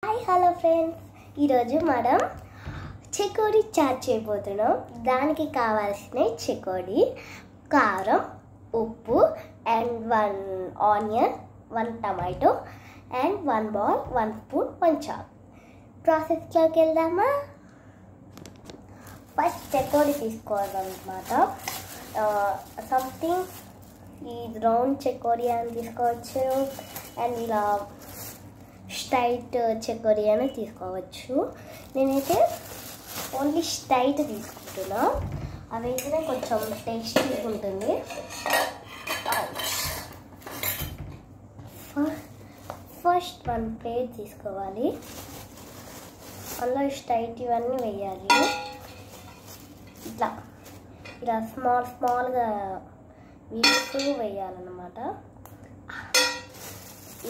Hi hello friends, ఈరోజు మనం chekodi chat చేయబోతున్నాం. దానికి కావాల్సిన చెకోడీ, కారం, ఉప్పు and 1 onion, 1 tomato and 1 ball, 1 spoon, 1 chalk. ప్రాసెస్లోకి వెళ్దామా? ఫస్ట్ చెకోడీ తీసుకోవాలన్నమాట. సంథింగ్ ఈ రౌండ్ చెకోడీ అని తీసుకోవచ్చు అండ్ ఇలా స్ట్రైట్ చెకోడీ అని తీసుకోవచ్చు. నేనైతే ఓన్లీ స్ట్రైట్ తీసుకుంటున్నా, అవైతేనే కొంచెం టేస్టీగా ఉంటుంది. ఫస్ట్ 1 ప్లేట్ తీసుకోవాలి, అందులో స్ట్రైట్ ఇవన్నీ వేయాలి. ఇలా స్మాల్గా వీస్తూ వేయాలన్నమాట.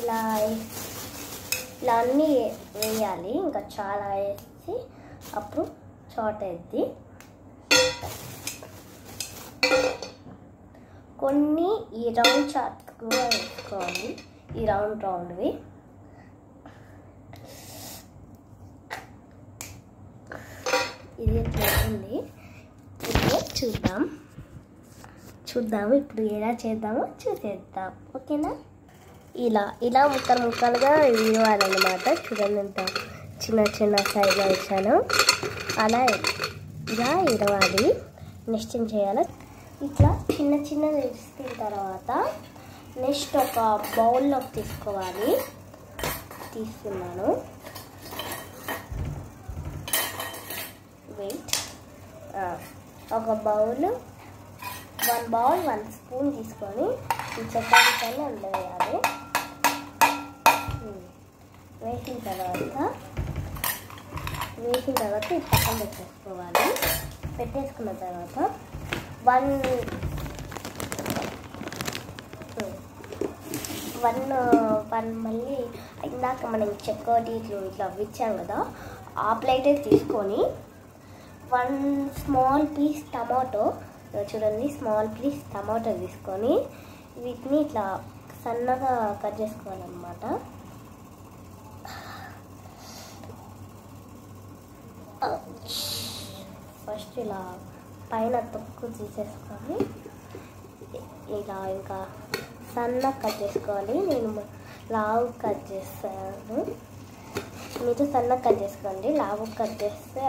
ఇలా అన్నీ వేయాలి, ఇంకా చాలా వేసి అప్పుడు షార్ట్ అయ్యిద్ది. కొన్ని ఈ రౌండ్ చాట్ కూడా వేసుకోవాలి, ఈ రౌండ్వి. ఇది ఉంది, ఇప్పుడు చూద్దాము ఇప్పుడు ఎలా చేద్దామో చూసేద్దాం. ఓకేనా? ఇలా ముక్కలుగా ఇవ్వాలన్నమాట. చూడండి ఎంత చిన్న సైజు వేసాను. ఇలా ఇరవాలి. నెక్స్ట్ ఏం చేయాలి, ఇట్లా చిన్న వేసిన తర్వాత నెక్స్ట్ ఒక బౌల్లోకి తీసుకోవాలి. తీసుకున్నాను. వెయిట్, ఒక బౌల్ 1 బౌల్ 1 స్పూన్ తీసుకొని ఈ చపాతీని అందులో వేయాలి. వేసిన తర్వాత ఈ పక్కన పెట్టేసుకోవాలి. పెట్టేసుకున్న తర్వాత 1 మళ్ళీ ఇందాక మనం చెకోడీ ఇట్లా ఇచ్చాం కదా, ఆ ప్లేటే తీసుకొని 1 స్మాల్ పీస్ టమాటో, చూడండి స్మాల్ పీస్ టమాటో తీసుకొని వీటిని ఇట్లా సన్నగా కట్ చేసుకోవాలన్నమాట. ఫస్ట్ ఇలా పైన తొక్కు తీసేసుకొని ఇలా ఇంకా సన్నగా కట్ చేసుకోవాలి. నేను లావు కట్ చేస్తాను, మీరు సన్నగా కట్ చేసుకోండి. లావు కట్ చేస్తే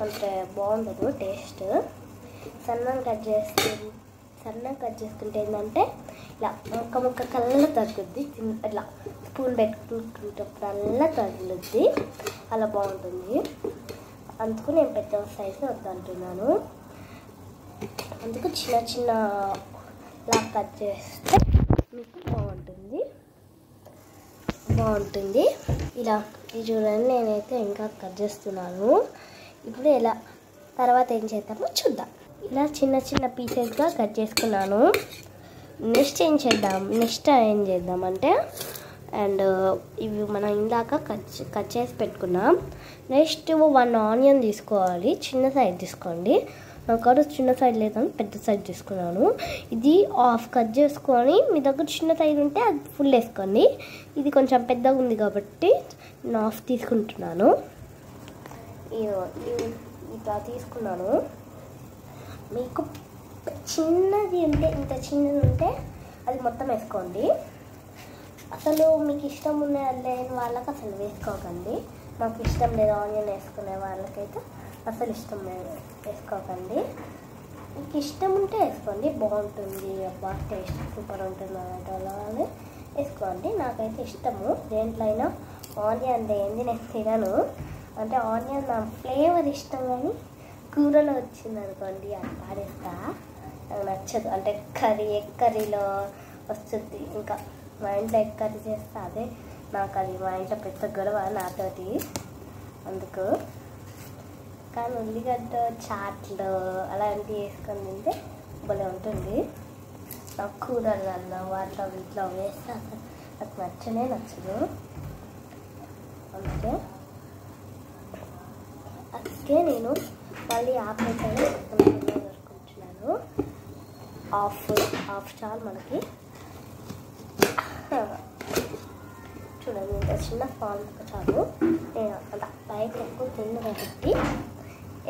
అంటే బాగుండదు టేస్ట్. సన్నగా కట్ చేసుకుంటే ఏంటంటే ఇలా ముక్క కల్లా తగ్గుద్ది. ఇట్లా స్పూన్ పెట్టుకుంటున్నప్పుడల్లా తగులుద్ది, అలా బాగుంటుంది. అందుకు నేను పెద్ద సైజులో వద్దంటున్నాను. అందుకు చిన్న ఇలా కట్ చేస్తే మీకు బాగుంటుంది. ఇలా చూడండి, నేనైతే ఇంకా కట్ చేస్తున్నాను. ఇప్పుడు ఎలా తర్వాత ఏం చేద్దామో చూద్దాం. ఇలా చిన్న పీసెస్గా కట్ చేసుకున్నాను. నెక్స్ట్ ఏం చేద్దామంటే అండ్ ఇవి మనం ఇందాక కట్ చేసి పెట్టుకున్నాం. నెక్స్ట్ 1 ఆనియన్ తీసుకోవాలి, చిన్న సైజ్ తీసుకోండి. నాకు చిన్న సైజ్ లేదని పెద్ద సైజ్ తీసుకున్నాను. ఇది హాఫ్ కట్ చేసుకొని, మీ దగ్గర చిన్న సైజ్ ఉంటే అది ఫుల్ వేసుకోండి. ఇది కొంచెం పెద్దగా ఉంది కాబట్టి నేను హాఫ్ తీసుకుంటున్నాను. ఇట్లా తీసుకున్నాను. మీకు చిన్నది ఉంటే, ఇంత చిన్నది ఉంటే అది మొత్తం వేసుకోండి. అసలు మీకు ఇష్టం లేని వాళ్ళకి అసలు వేసుకోకండి. మాకు ఇష్టం లేదు ఆనియన్ వేసుకునే వాళ్ళకైతే అసలు ఇష్టం లేదు, వేసుకోకండి. మీకు ఇష్టం ఉంటే వేసుకోండి, బాగుంటుంది. అబ్బా టేస్ట్ సూపర్ ఉంటుంది అన్నట్టు అలా వేసుకోండి. నాకైతే ఇష్టము, దేంట్లో అయినా ఆనియన్ ఏంది నేను తినను. అంటే ఆనియన్ నా ఫ్లేవర్ ఇష్టం, కానీ కూరలో వచ్చింది అనుకోండి అది పాడేస్తా, నాకు నచ్చదు. అంటే ఎగ్ కర్రీలో వస్తుంది. ఇంకా మా ఇంట్లో ఎగ్ కర్రీ చేస్తా, అదే నాకు అది మా ఇంట్లో పెద్ద గొడవ నాతోటి. అందుకు కానీ ఉల్లిగడ్డ చాట్లు అలాంటివి వేసుకొని తింటే భలే ఉంటుంది. నాకు కూరలలో వాటిలో వీటిలో వేస్తే నాకు నచ్చదు. అందుకే నేను మళ్ళీ ఆపరేట్ దొరుకుంటున్నాను. హాఫ్ చాలు మనకి. చూడండి చిన్న స్మాల్ ముక్క చాలు. నేను అలా బయట ఎక్కువ తిన్న కాబట్టి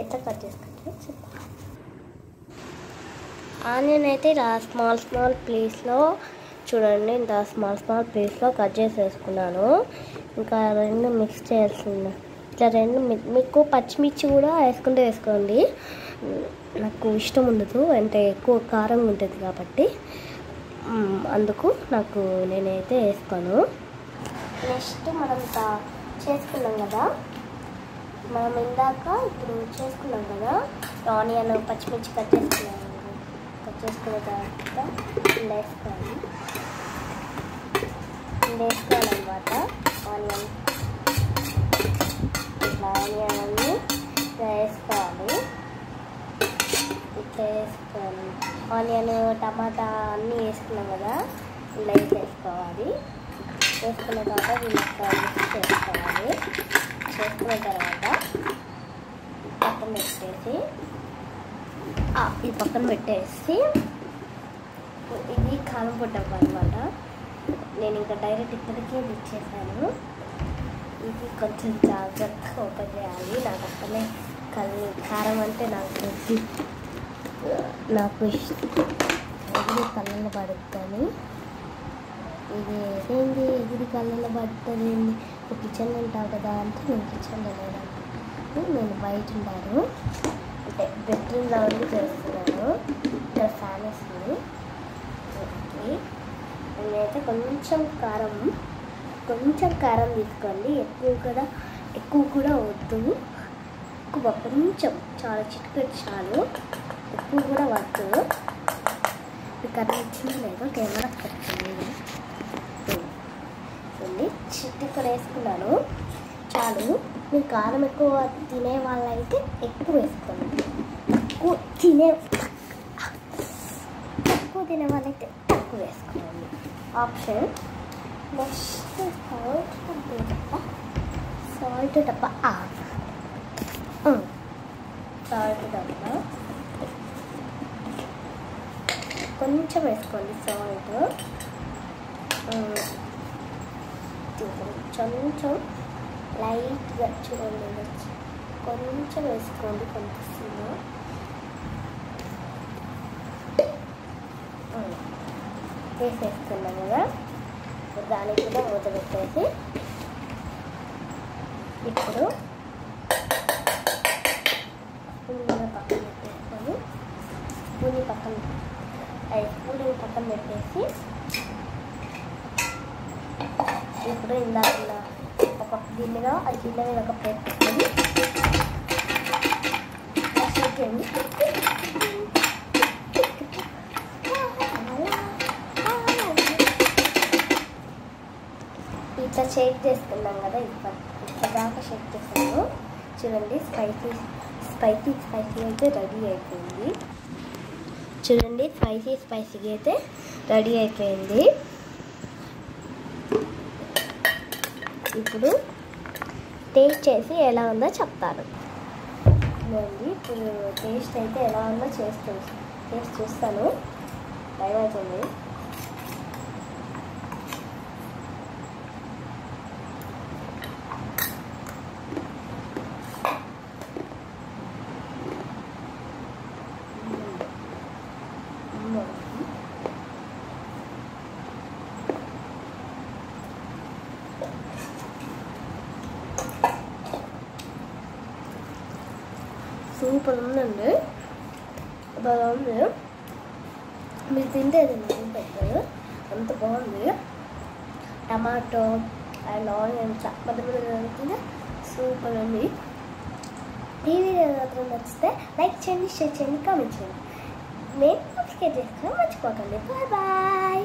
ఎట్లా కట్ చేసుకుంటే చెప్తాను. ఆనియన్ అయితే ఇలా స్మాల్ ప్లేస్లో చూడండి, ఇంత స్మాల్ ప్లేస్లో కట్ చేసి వేసుకున్నాను. ఇంకా రెండు మిక్స్ చేయాల్సింది. ఇట్లా రెండు మీకు పచ్చిమిర్చి కూడా వేసుకోండి. నాకు ఇష్టం ఉండదు, అంటే ఎక్కువ కారం ఉంటుంది కాబట్టి అందుకు నేనైతే వేసుకోను. నెక్స్ట్ మనం చేసుకున్నాం కదా, మనం ఇందాక ఇప్పుడు చేసుకున్నాం కదా ఆనియన్ పచ్చిమిర్చి కట్ చేసుకున్న తర్వాత వేసుకోవాలన్నమాట. ఆనియన్ అన్నీ వేసుకోవాలి. ఇట్లా వేసుకోవాలి. ఆనియన్ టమాటా అన్నీ వేసుకున్నాం కదా, ఇలా వేసుకోవాలి. వేసుకున్న తర్వాత దీనికి మిక్స్ చేసుకోవాలి. చేసుకున్న తర్వాత పక్కన పెట్టేసి ఇది కారం పొట్టప్ప అనమాట. నేను ఇంకా డైరెక్ట్ ఇక్కడికే ఇచ్చేసాను. ఇది కొంచెం జాగ్రత్తగా ఓపెన్ చేయాలి. నాకు అక్కడే కారం అంటే నాకు ఇష్టం. కళ్ళల్లో పడుతుంది. ఎగిరి కళ్ళల్లో పడుతుంది. నువ్వు కిచెన్లో ఉంటావు కదా అంటే నేను కిచెన్లో లేదంటే నేను బయట ఉంటాను, అంటే బెడ్రూమ్లో ఉండి చేస్తున్నాను. ఇక్కడ ఫ్యాన్ వేస్తుంది. నేనైతే కొంచెం కారం తీసుకోండి. ఎక్కువ కూడా వద్దు. కొంచెం చాలా చిటికెడు చాలు, ఎక్కువ కూడా వద్దు. కర్రీ ఇచ్చింది లేదో కెమెరా కట్టింది. చిటికెడు వేసుకున్నాను చాలు. మీరు కారం ఎక్కువ తినే వాళ్ళైతే ఎక్కువ వేసుకోండి. తక్కువ తినే వాళ్ళైతే తక్కువ వేసుకోండి. ఆప్షన్. నెక్స్ట్ సాల్ట్ డబ్బా కొంచెం వేసుకోండి. సాల్ట్ కొంచెం లైట్గా చూడండి, కొంచెం వేసుకోండి. కనిపిస్తుంది. వేసేస్తున్నాం కదా, దానికి కూడా మూత పెట్టేసి ఇప్పుడు పక్కన పెట్టేసుకొని పూరి పక్కన పెట్టేసి ఇప్పుడు ఇందాక ఒక గిన్నెగా ఆ గిన్నె మీద ఒక ప్లేట్ పెట్టుకొని ఇట్లా షేక్ చేసుకున్నాం కదా, ఇప్పటిదాకా షేక్ చేసాము. చూడండి స్పైసీ అయితే రెడీ అయిపోయింది. చూడండి స్పైసీగా అయితే రెడీ అయిపోయింది. ఇప్పుడు టేస్ట్ చేసి ఎలా ఉందో చెప్తాను. ఇప్పుడు టేస్ట్ అయితే ఎలా ఉందో టేస్ట్ చూస్తాను. టైం అవుతుంది. సూపర్ ఉందండి, బాగా ఉంది. మీరు తింటే పెట్టారు, అంత బాగుంది. టమాటో అండ్ ఆనియన్ మధ్య సూపర్ ఉంది. ఈ వీడియో మాత్రం నచ్చితే లైక్ చేయండి, షేర్ చేయండి, కామెంట్ చేయండి. మేము సబ్స్క్రైబ్ చేసుకోవడం మర్చిపోకండి. బాయ్.